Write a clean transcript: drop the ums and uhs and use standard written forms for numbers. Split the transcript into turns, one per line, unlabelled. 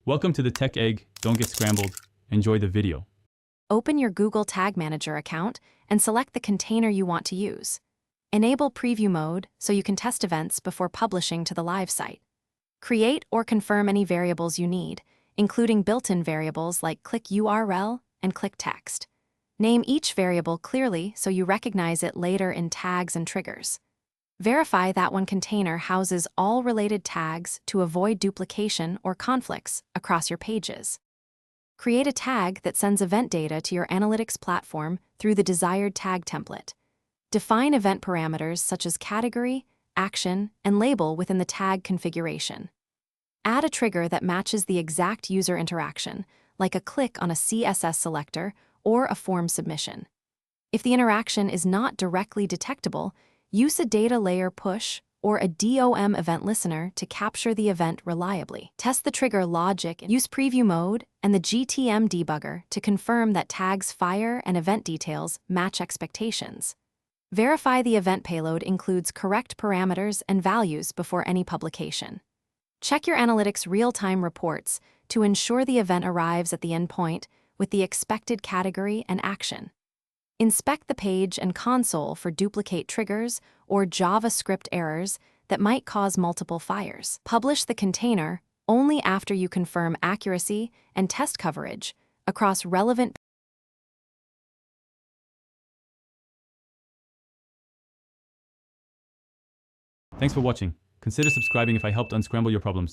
Welcome to the Tech Egg. Don't get scrambled. Enjoy the video.
Open your Google Tag Manager account and select the container you want to use. Enable preview mode so you can test events before publishing to the live site. Create or confirm any variables you need, including built-in variables like click URL and click text. Name each variable clearly so you recognize it later in tags and triggers. Verify that one container houses all related tags to avoid duplication or conflicts across your pages. Create a tag that sends event data to your analytics platform through the desired tag template. Define event parameters such as category, action, and label within the tag configuration. Add a trigger that matches the exact user interaction, like a click on a CSS selector or a form submission. If the interaction is not directly detectable, use a data layer push or a DOM event listener to capture the event reliably. Test the trigger logic and use preview mode and the GTM debugger to confirm that tags fire and event details match expectations. Verify the event payload includes correct parameters and values before any publication. Check your analytics real-time reports to ensure the event arrives at the endpoint with the expected category and action. Inspect the page and console for duplicate triggers or JavaScript errors that might cause multiple fires. Publish the container only after you confirm accuracy and test coverage across relevant.
Thanks for watching. Consider subscribing if I helped unscramble your problems.